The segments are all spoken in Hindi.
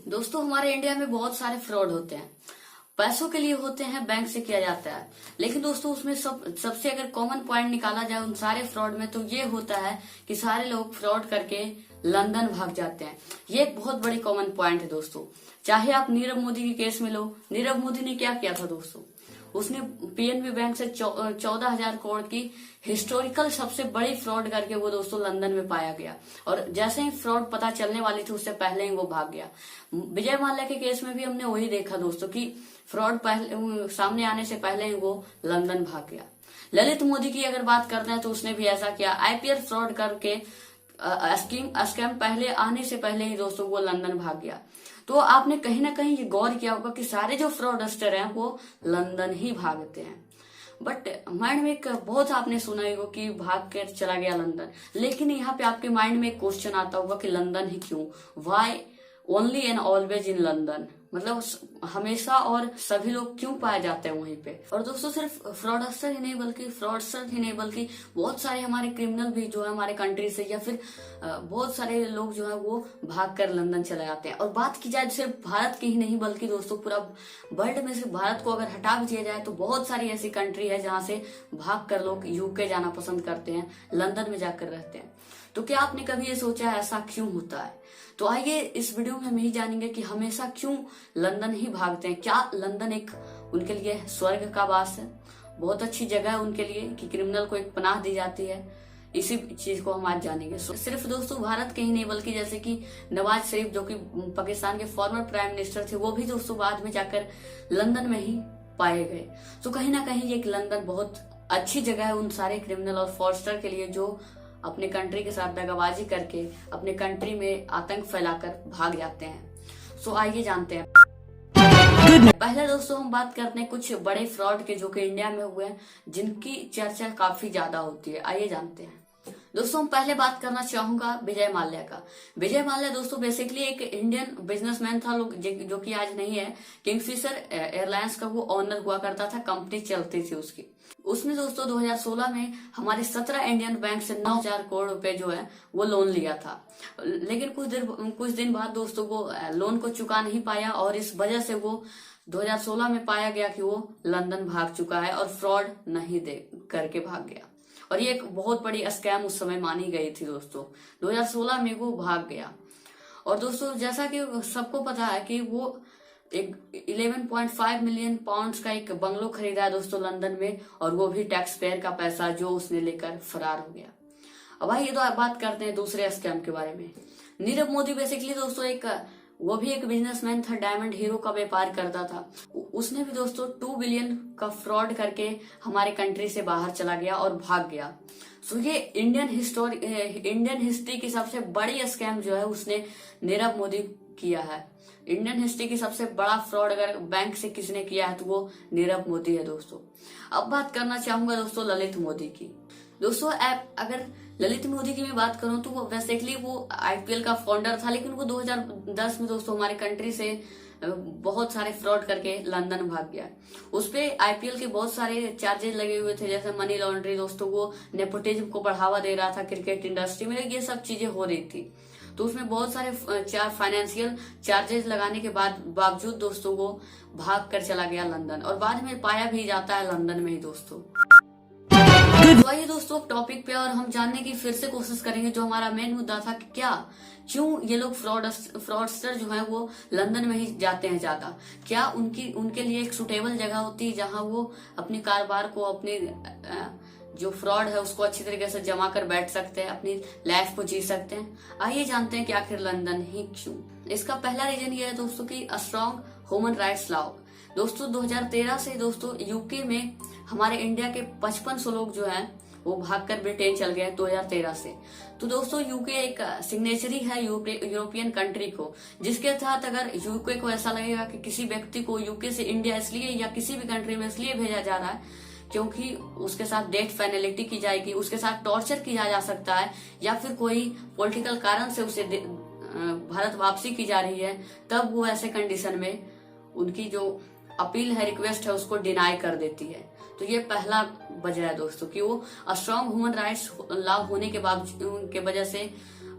दोस्तों हमारे इंडिया में बहुत सारे फ्रॉड होते हैं। पैसों के लिए होते हैं, बैंक से किया जाता है। लेकिन दोस्तों उसमें सबसे अगर कॉमन पॉइंट निकाला जाए उन सारे फ्रॉड में, तो ये होता है कि सारे लोग फ्रॉड करके लंदन भाग जाते हैं। ये एक बहुत बड़ी कॉमन पॉइंट है दोस्तों। चाहे आप नीरव मोदी के केस में लो, नीरव मोदी ने क्या किया था दोस्तों, उसने पीएनबी बैंक से 14,000 करोड़ की हिस्टोरिकल सबसे बड़ी फ्रॉड करके वो दोस्तों लंदन में पाया गया। और जैसे ही फ्रॉड पता चलने वाली थी उससे पहले ही वो भाग गया। विजय माल्या के केस में भी हमने वही देखा दोस्तों कि फ्रॉड पहले सामने आने से पहले ही वो लंदन भाग गया। ललित मोदी की अगर बात करते हैं तो उसने भी ऐसा किया। आईपीएल फ्रॉड करके स्कैम पहले आने से पहले ही दोस्तों वो लंदन भाग गया। तो आपने कहीं ना कहीं ये गौर किया होगा कि सारे जो फ्रॉडस्टर हैं वो लंदन ही भागते हैं। बट माइंड में एक बहुत आपने सुना ही होगा कि भाग कर चला गया लंदन। लेकिन यहाँ पे आपके माइंड में एक क्वेश्चन आता होगा कि लंदन ही क्यों, why only and always in London, मतलब हमेशा और सभी लोग क्यों पाए जाते हैं वहीं पे। और दोस्तों सिर्फ फ्रॉडस्टर ही नहीं बल्कि बहुत सारे हमारे क्रिमिनल भी जो है हमारे कंट्री से, या फिर बहुत सारे लोग जो है वो भाग कर लंदन चले जाते हैं। और बात की जाए सिर्फ भारत की ही नहीं बल्कि दोस्तों पूरा वर्ल्ड में से भारत को अगर हटा भी दिया जाए तो बहुत सारी ऐसी कंट्री है जहां से भाग कर लोग यूके जाना पसंद करते हैं, लंदन में जाकर रहते हैं। तो क्या आपने कभी ये सोचा है ऐसा क्यों होता है? तो आइए इस वीडियो में हम यही जानेंगे कि हमेशा क्यों लंदन ही भागते हैं। क्या लंदन एक उनके लिए स्वर्ग का वास है, बहुत अच्छी जगह है उनके लिए कि क्रिमिनल को एक पनाह दी जाती है? इसी चीज को हम आज जानेंगे। सिर्फ दोस्तों भारत के ही नहीं बल्कि जैसे कि नवाज शरीफ जो कि पाकिस्तान के फॉर्मर प्राइम मिनिस्टर थे, वो भी दोस्तों बाद में जाकर लंदन में ही पाए गए। तो कहीं ना कहीं ये लंदन बहुत अच्छी जगह है उन सारे क्रिमिनल और फ्रॉडस्टर के लिए जो अपने कंट्री के साथ दगाबाजी करके अपने कंट्री में आतंक फैलाकर भाग जाते हैं। सो आइए जानते हैं। पहले दोस्तों हम बात करते हैं कुछ बड़े फ्रॉड के जो कि इंडिया में हुए हैं, जिनकी चर्चा काफी ज्यादा होती है। आइए जानते हैं। दोस्तों हम पहले बात करना चाहूंगा विजय माल्या का। विजय माल्या दोस्तों बेसिकली एक इंडियन बिजनेसमैन था, जो कि आज नहीं है। किंगफिशर एयरलाइंस का वो ऑनर हुआ करता था, कंपनी चलती थी उसकी। उसने दोस्तों 2016 में हमारे 17 इंडियन बैंक से 9,000 करोड़ रुपए जो है वो लोन लिया था। लेकिन कुछ दिन बाद दोस्तों वो लोन को चुका नहीं पाया और इस वजह से वो 2016 में पाया गया कि वो लंदन भाग चुका है और फ्रॉड नहीं दे करके भाग गया। और ये एक बहुत बड़ी स्कैम उस समय मानी गई थी दोस्तों। 2016 में वो भाग गया। और दोस्तों जैसा कि सबको पता है कि वो एक 11.5 मिलियन पाउंड्स का एक बंगलो खरीदा है दोस्तों लंदन में, और वो भी टैक्स पेयर का पैसा जो उसने लेकर फरार हो गया। अब आइए तो बात करते हैं दूसरे स्कैम के बारे में। नीरव मोदी बेसिकली दोस्तों वो भी एक बिजनेसमैन था, डायमंड हीरो का व्यापार करता था। उसने भी दोस्तों 2 बिलियन का फ्रॉड करके हमारे कंट्री से बाहर चला गया और भाग गया। सो ये इंडियन हिस्ट्री की सबसे बड़ी स्कैम जो है उसने नीरव मोदी किया है। इंडियन हिस्ट्री की सबसे बड़ा फ्रॉड अगर बैंक से किसने किया है तो वो नीरव मोदी है दोस्तों। अब बात करना चाहूंगा दोस्तों ललित मोदी की। दोस्तों अगर ललित मोदी की मैं बात करूं तो वो बेसिकली वो आईपीएल का फाउंडर था, लेकिन वो 2010 में दोस्तों हमारे कंट्री से बहुत सारे फ्रॉड करके लंदन भाग गया। उसपे आईपीएल के बहुत सारे चार्जेस लगे हुए थे, जैसे मनी लॉन्ड्री दोस्तों, वो नेपोटिज्म को बढ़ावा दे रहा था क्रिकेट इंडस्ट्री में, ये सब चीजें हो रही थी। तो उसमें बहुत सारे फाइनेंशियल चार्जेस लगाने के बावजूद दोस्तों वो भाग कर चला गया लंदन, और बाद में पाया भी जाता है लंदन में ही दोस्तों। तो आइए दोस्तों टॉपिक पे और हम जानने की फिर से कोशिश करेंगे जो हमारा मेन मुद्दा था कि क्यों ये लोग फ्रॉडस्टर जो है वो लंदन में ही जाते हैं ज्यादा। क्या उनके लिए एक सुटेबल जगह होती है जहां वो अपने कारोबार को, अपने जो फ्रॉड है उसको अच्छी तरीके से जमा कर बैठ सकते हैं, अपनी लाइफ को जी सकते हैं? आइए जानते हैं कि आखिर लंदन ही क्यों। इसका पहला रीजन ये है दोस्तों कि स्ट्रॉन्ग ह्यूमन राइट्स लॉ। दोस्तों 2013 से दोस्तों यूके में हमारे इंडिया के 5500 लोग जो हैं वो भागकर ब्रिटेन चल गए 2013 से। तो दोस्तों यूके एक सिग्नेचरी है यूरोपियन कंट्री को, जिसके तहत अगर यूके को ऐसा लगेगा कि किसी व्यक्ति को यूके से इंडिया इसलिए या किसी भी कंट्री में इसलिए भेजा जा रहा है क्योंकि उसके साथ डेथ पेनल्टी की जाएगी, उसके साथ टॉर्चर किया जा सकता है, या फिर कोई पॉलिटिकल कारण से उसे भारत वापसी की जा रही है, तब वो ऐसे कंडीशन में उनकी जो अपील है, रिक्वेस्ट है, उसको डिनाई कर देती है। तो ये पहला वजह है दोस्तों कि वो स्ट्रॉन्ग ह्यूमन राइट्स लॉ होने के वजह से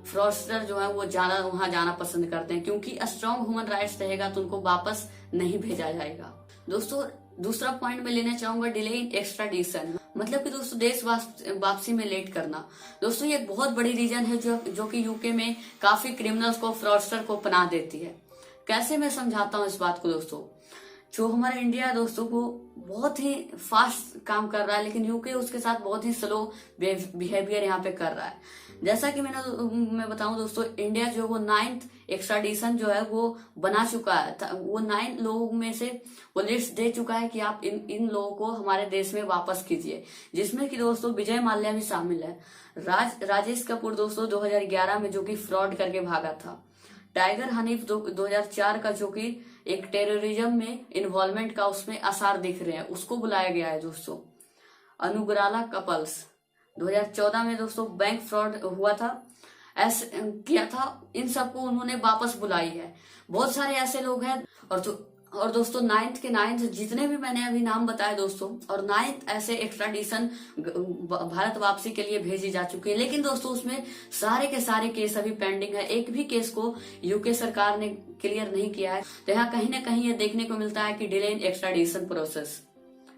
फ्रॉडस्टर जो है वो ज्यादा वहां जाना पसंद करते हैं, क्योंकि स्ट्रॉन्ग ह्यूमन राइट्स रहेगा तो उनको वापस नहीं भेजा जाएगा। दोस्तों दूसरा पॉइंट मैं लेना चाहूंगा, डिले इन एक्स्ट्राडिशन, मतलब कि दोस्तों देश वापसी में लेट करना। दोस्तों ये एक बहुत बड़ी रीजन है जो कि यूके में काफी क्रिमिनल्स को, फ्रॉडस्टर को पनाह देती है। कैसे मैं समझाता हूँ इस बात को दोस्तों। जो हमारा इंडिया है दोस्तों वो बहुत ही फास्ट काम कर रहा है, लेकिन यूके उसके साथ बहुत ही स्लो बिहेवियर यहाँ पे कर रहा है। जैसा कि मैं बताऊं दोस्तों, इंडिया जो वो 9th एक्स्ट्राडिशन जो है वो बना चुका है। वो 9 लोगों में से वो लिस्ट दे चुका है कि आप इन लोगों को हमारे देश में वापस कीजिए, जिसमें कि दोस्तों विजय माल्या भी शामिल है। राजेश कपूर दोस्तों 2011 में जो कि फ्रॉड करके भागा था। टाइगर हनीफ 2004 का जो कि एक टेररिज्म में इन्वॉल्वमेंट का उसमें आसार दिख रहे हैं, उसको बुलाया गया है दोस्तों। अनुग्राला कपल्स 2014 में दोस्तों बैंक फ्रॉड हुआ था, ऐसे किया था, इन सबको उन्होंने वापस बुलाई है। बहुत सारे ऐसे लोग हैं। और दोस्तों 9th जितने भी मैंने अभी नाम बताए दोस्तों, और 9th ऐसे एक्स्ट्राडिशन भारत वापसी के लिए भेजी जा चुकी है। लेकिन दोस्तों उसमें सारे के सारे केस अभी पेंडिंग है, एक भी केस को यूके सरकार ने क्लियर नहीं किया है। तो यहाँ कहीं ना कहीं ये देखने को मिलता है कि डिले इन एक्स्ट्राडिशन प्रोसेस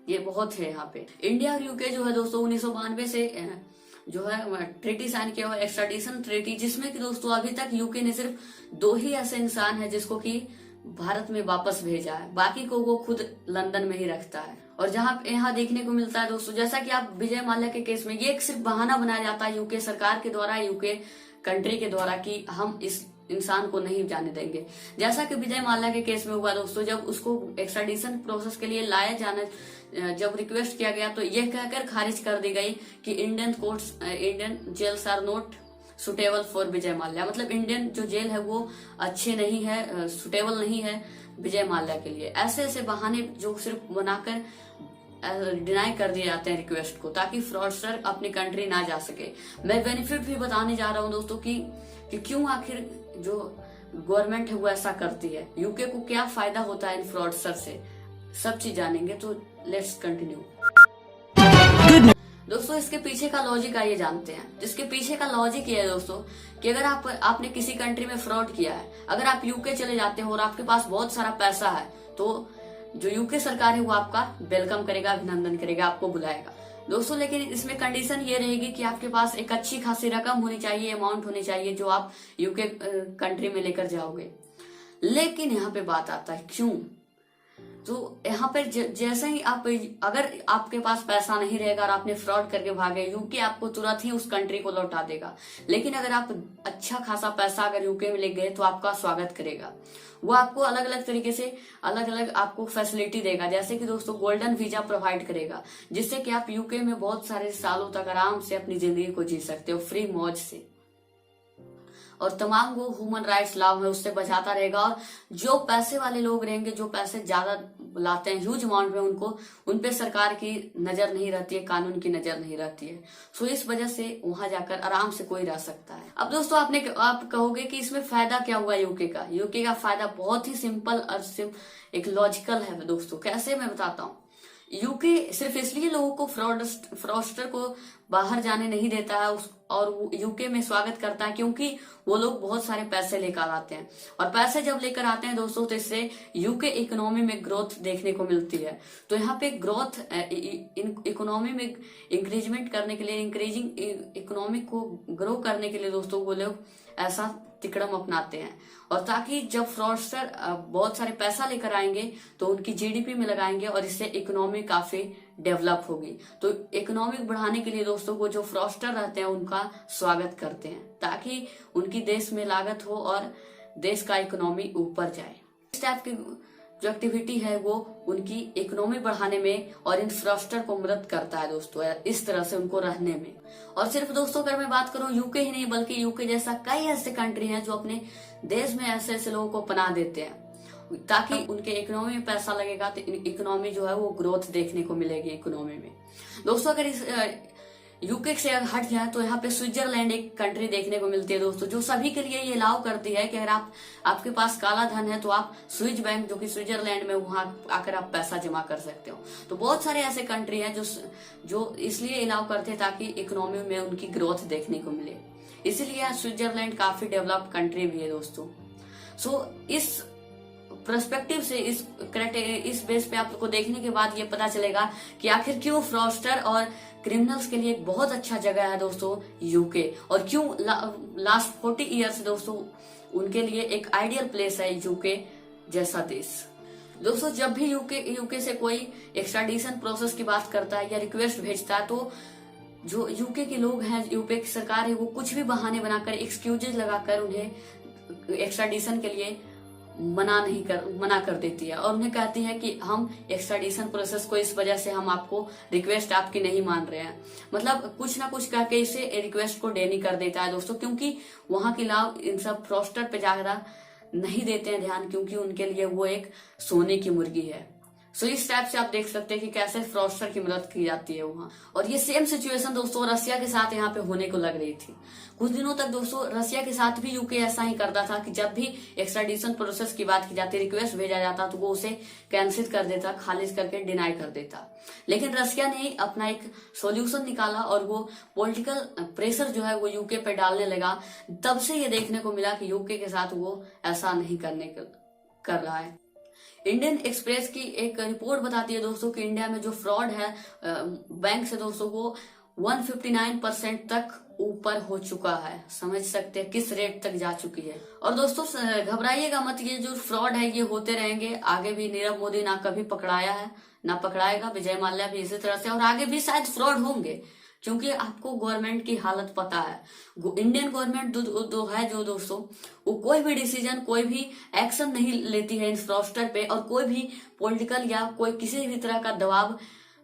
ये बहुत है यहाँ पे। इंडिया और यूके जो है दोस्तों 1992 से जो है ट्रीटी साइन किया हुआ, एक्स्ट्राडिशन ट्रीटी, जिसमें कि दोस्तों अभी तक यूके ने सिर्फ 2 ही ऐसे इंसान है जिसको कि भारत में वापस भेजा है, बाकी को वो खुद लंदन में ही रखता है। और जहां यहाँ देखने को मिलता है दोस्तों, जैसा कि आप विजय माल्या के केस में, ये एक सिर्फ बहाना बनाया जाता है यूके सरकार के द्वारा, यूके कंट्री के द्वारा, कि हम इस इंसान को नहीं जाने देंगे। जैसा कि विजय माल्या के केस में हुआ दोस्तों, जब उसको एक्स्ट्राडिशन प्रोसेस के लिए लाया जाना, जब रिक्वेस्ट किया गया तो यह कहकर खारिज कर दी गई कि Indian jails are not suitable for Vijay Mallya, मतलब इंडियन जो जेल है वो अच्छे नहीं है, सुटेबल नहीं है विजय माल्या के लिए। ऐसे बहाने जो सिर्फ बनाकर डिनाई कर दिए जाते हैं रिक्वेस्ट को, ताकि फ्रॉडस्टर अपनी कंट्री ना जा सके। मैं बेनिफिट भी बताने जा रहा हूं दोस्तों कि क्यों आखिर जो गवर्नमेंट है वो ऐसा करती है, यूके को क्या फायदा होता है इन फ्रॉडस्टर से, सब चीज जानेंगे। तो लेट्स कंटिन्यू दोस्तों। इसके पीछे का लॉजिक आइए जानते हैं। इसके पीछे का लॉजिक ये है दोस्तों कि अगर आपने किसी कंट्री में फ्रॉड किया है, अगर आप यूके चले जाते हो और आपके पास बहुत सारा पैसा है, तो जो यूके सरकार है वो आपका वेलकम करेगा, अभिनंदन करेगा, आपको बुलाएगा दोस्तों। लेकिन इसमें कंडीशन ये रहेगी कि आपके पास एक अच्छी खासी रकम होनी चाहिए, अमाउंट होनी चाहिए जो आप यूके कंट्री में लेकर जाओगे। लेकिन यहाँ पे बात आता है क्यों, तो यहाँ पर जैसे ही अगर आपके पास पैसा नहीं रहेगा और आपने फ्रॉड करके भागे, यूके आपको तुरंत ही उस कंट्री को लौटा देगा। लेकिन अगर आप अच्छा खासा पैसा अगर यूके में ले गए तो आपका स्वागत करेगा, वो आपको अलग अलग तरीके से अलग अलग आपको फैसिलिटी देगा। जैसे कि दोस्तों गोल्डन वीजा प्रोवाइड करेगा, जिससे कि आप यूके में बहुत सारे सालों तक आराम से अपनी जिंदगी को जी सकते हो फ्री मौज से। और तमाम वो ह्यूमन राइट्स लॉ है उससे बचाता रहेगा। और जो पैसे वाले लोग रहेंगे, जो पैसे ज्यादा लाते हैं ह्यूज अमाउंट में, उन पे सरकार की नजर नहीं रहती है, कानून की नजर नहीं रहती है। सो इस वजह से वहां जाकर आराम से कोई रह सकता है। अब दोस्तों आप कहोगे कि इसमें फायदा क्या हुआ यूके का। यूके का फायदा बहुत ही सिंपल और एक लॉजिकल है दोस्तों। कैसे मैं बताता हूँ। यूके सिर्फ इसलिए लोगों को फ्रॉडस्टर को बाहर जाने नहीं देता है और वो यूके में स्वागत करता है क्योंकि वो लोग बहुत सारे पैसे लेकर आते हैं। और पैसे जब लेकर आते हैं दोस्तों तो इससे यूके इकोनॉमी में ग्रोथ देखने को मिलती है। तो यहाँ पे ग्रोथ इकोनॉमी में इंक्रीजमेंट करने के लिए, इंक्रीजिंग इकोनॉमी को ग्रो करने के लिए दोस्तों वो लोग ऐसा तिकड़म अपनाते हैं। और ताकि जब फ्रॉडस्टर बहुत सारे पैसा लेकर आएंगे तो उनकी जीडीपी में लगाएंगे और इससे इकोनॉमी काफी डेवलप होगी। तो इकोनॉमी बढ़ाने के लिए दोस्तों वो जो फ्रॉडस्टर रहते हैं उनका स्वागत करते हैं, ताकि उनकी देश में लागत हो और देश का इकोनॉमी ऊपर जाए। इस टाइप की जो एक्टिविटी है वो उनकी इकोनॉमी बढ़ाने में और इन फ्रॉडस्टर को मदद करता है दोस्तों, इस तरह से उनको रहने में। और सिर्फ दोस्तों अगर मैं बात करूं यूके ही नहीं, बल्कि यूके जैसा कई ऐसे कंट्री हैं जो अपने देश में ऐसे ऐसे लोगों को पनाह देते हैं, ताकि उनके इकोनॉमी में पैसा लगेगा तो इकोनॉमी जो है वो ग्रोथ देखने को मिलेगी इकोनॉमी में। दोस्तों अगर इस यूके से हट जाए तो यहाँ पे स्विट्जरलैंड एक कंट्री देखने को मिलती है दोस्तों, जो सभी के लिए ये अलाउ करती है कि अगर आपके पास काला धन है तो आप स्विस बैंक जो कि स्विट्जरलैंड में, वहां आकर आप पैसा जमा कर सकते हो। तो बहुत सारे ऐसे कंट्री हैं जो इसलिए अलाउ करते हैं ताकि इकोनॉमी में उनकी ग्रोथ देखने को मिले। इसीलिए स्विट्जरलैंड काफी डेवलप्ड कंट्री भी है दोस्तों। सो इस पर्सपेक्टिव से इस बेस पे आप लोग को देखने के बाद ये पता चलेगा कि आखिर क्यों फ्रॉडस्टर और क्रिमिनल्स के लिए एक बहुत अच्छा जगह है दोस्तों यूके, और क्यों लास्ट 40 ईयर्स दोस्तों उनके लिए एक आइडियल प्लेस है यूके जैसा देश। दोस्तों जब भी यूके से कोई एक्स्ट्राडिशन प्रोसेस की बात करता है या रिक्वेस्ट भेजता है, तो जो यूके के लोग हैं, यूके की सरकार है, वो कुछ भी बहाने बनाकर, एक्सक्यूजेज लगाकर उन्हें एक्स्ट्राडिशन के लिए मना कर देती है, और उन्हें कहती है कि हम एक्स्ट्राडिशन प्रोसेस को इस वजह से हम आपको रिक्वेस्ट आपकी नहीं मान रहे हैं। मतलब कुछ ना कुछ कह के इसे रिक्वेस्ट को डेनी कर देता है दोस्तों, क्योंकि वहां के लोग इन सब फ्रॉस्टर पे ज्यादा नहीं देते हैं ध्यान, क्योंकि उनके लिए वो एक सोने की मुर्गी है। सो इस टाइप से आप देख सकते हैं कि कैसे फ्रॉडस्टर की मदद की जाती है वहां। और ये सेम सिचुएशन दोस्तों रसिया के साथ यहाँ पे होने को लग रही थी। कुछ दिनों तक दोस्तों रसिया के साथ भी यूके ऐसा ही करता था कि जब भी एक्स्ट्राडिशन प्रोसेस की बात की जाती, रिक्वेस्ट भेजा जाता, तो वो उसे कैंसिल कर देता, खारिज करके डिनाई कर देता। लेकिन रसिया ने अपना एक सॉल्यूशन निकाला और वो पॉलिटिकल प्रेशर जो है वो यूके पे डालने लगा। तब से ये देखने को मिला कि यूके के साथ वो ऐसा नहीं कर रहा है। इंडियन एक्सप्रेस की एक रिपोर्ट बताती है दोस्तों कि इंडिया में जो फ्रॉड है बैंक से दोस्तों वो 159% तक ऊपर हो चुका है। समझ सकते हैं किस रेट तक जा चुकी है। और दोस्तों घबराइएगा मत, ये जो फ्रॉड है ये होते रहेंगे आगे भी। नीरव मोदी ना कभी पकड़ाया है ना पकड़ाएगा, विजय माल्या भी इसी तरह से, और आगे भी शायद फ्रॉड होंगे, क्योंकि आपको गवर्नमेंट की हालत पता है। इंडियन गवर्नमेंट जो है जो दोस्तों वो कोई भी डिसीजन, कोई भी एक्शन नहीं लेती है इन फ्रॉडस्टर पे, और कोई भी पॉलिटिकल या कोई किसी भी तरह का दबाव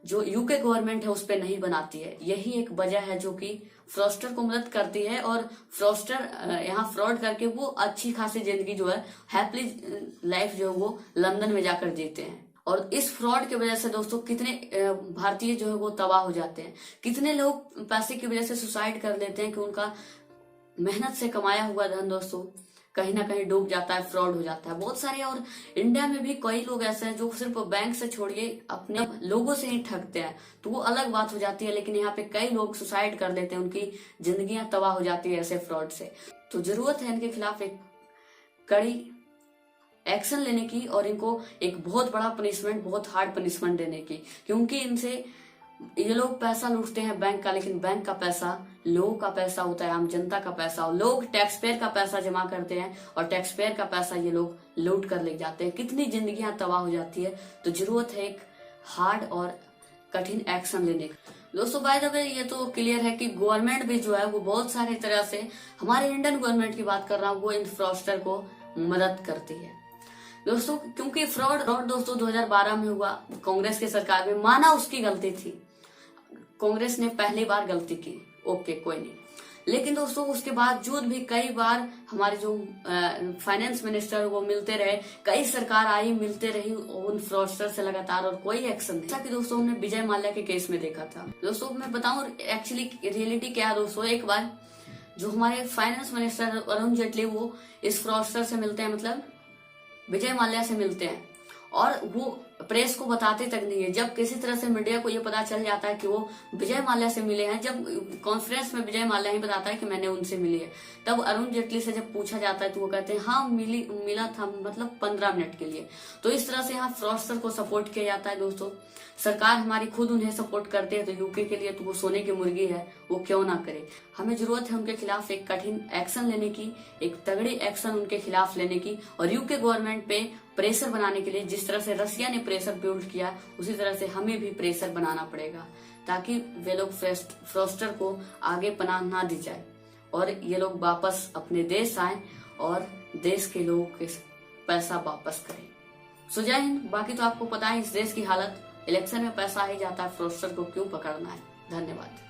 जो यूके गवर्नमेंट है उस पर नहीं बनाती है। यही एक वजह है जो कि फ्रॉडस्टर को मदद करती है, और फ्रॉडस्टर यहाँ फ्रॉड करके वो अच्छी खासी जिंदगी जो है, हैप्पी लाइफ जो है वो लंदन में जाकर जीते हैं। और इस फ्रॉड की वजह से दोस्तों कितने भारतीय जो है वो तबाह हो जाते हैं, कितने लोग पैसे की वजह से सुसाइड कर लेते हैं कि उनका मेहनत से कमाया हुआ धन दोस्तों कहीं ना कहीं डूब जाता है, फ्रॉड हो जाता है बहुत सारे। और इंडिया में भी कई लोग ऐसे हैं जो सिर्फ बैंक से छोड़िए अपने लोगों से ही ठगते हैं, तो वो अलग बात हो जाती है। लेकिन यहाँ पे कई लोग सुसाइड कर लेते हैं, उनकी जिंदगियां तबाह हो जाती है ऐसे फ्रॉड से। तो जरूरत है इनके खिलाफ एक कड़ी एक्शन लेने की, और इनको एक बहुत बड़ा पनिशमेंट, बहुत हार्ड पनिशमेंट देने की, क्योंकि इनसे ये लोग पैसा लूटते हैं बैंक का, लेकिन बैंक का पैसा लोगों का पैसा होता है, आम जनता का पैसा, और लोग टैक्स पेयर का पैसा जमा करते हैं और टैक्स पेयर का पैसा ये लोग लूट कर ले जाते हैं। कितनी जिंदगियां तबाह हो जाती है। तो जरूरत है एक हार्ड और कठिन एक्शन लेने की। दोस्तों बाय द वे ये तो क्लियर है कि गवर्नमेंट भी जो है वो बहुत सारी तरह से, हमारे इंडियन गवर्नमेंट की बात कर रहा हूँ, वो इन फ्रॉडस्टर को मदद करती है दोस्तों। क्योंकि फ्रॉड दोस्तों 2012 में हुआ, कांग्रेस की सरकार में, माना उसकी गलती थी, कांग्रेस ने पहली बार गलती की, ओके कोई नहीं। लेकिन दोस्तों उसके बावजूद भी कई बार हमारे जो फाइनेंस मिनिस्टर वो मिलते रहे, कई सरकार आई मिलते रही उन फ्रॉडस्टर से लगातार, और कोई एक्शन नहीं। जैसा कि दोस्तों हमने विजय माल्या के केस में देखा था। दोस्तों मैं बताऊं एक्चुअली रियलिटी क्या है दोस्तों। एक बार जो हमारे फाइनेंस मिनिस्टर अरुण जेटली वो इस फ्रॉडस्टर से मिलते हैं, मतलब विजय माल्या से मिलते हैं, और वो प्रेस को बताते तक नहीं है। जब किसी तरह से मीडिया को ये पता चल जाता है कि वो विजय माल्या से मिले हैं, जब कॉन्फ्रेंस में विजय माल्या ही बताता है कि मैंने उनसे मिली है, तब अरुण जेटली से जब पूछा जाता है तो वो कहते हैं हाँ मिला था, मतलब 15 मिनट के लिए। तो इस तरह से यहाँ फ्रॉडस्टर को सपोर्ट किया जाता है दोस्तों। सरकार हमारी खुद उन्हें सपोर्ट करते हैं, तो यूके के लिए तो वो सोने की मुर्गी है, वो क्यों ना करे। हमें जरूरत है उनके खिलाफ एक कठिन एक्शन लेने की, एक तगड़ी एक्शन उनके खिलाफ लेने की, और यूके गवर्नमेंट पे प्रेशर बनाने के लिए जिस तरह से रसिया ने प्रेशर बिल्ड किया, उसी तरह से हमें भी प्रेशर बनाना पड़ेगा, ताकि वे लोग फ्रॉडस्टर को आगे पनाह ना दी जाए और ये लोग वापस अपने देश आए और देश के लोगों के पैसा वापस करें। सो जय हिंद। बाकी तो आपको पता है इस देश की हालत, इलेक्शन में पैसा आ ही जाता है, फ्रॉडस्टर को क्यों पकड़ना है। धन्यवाद।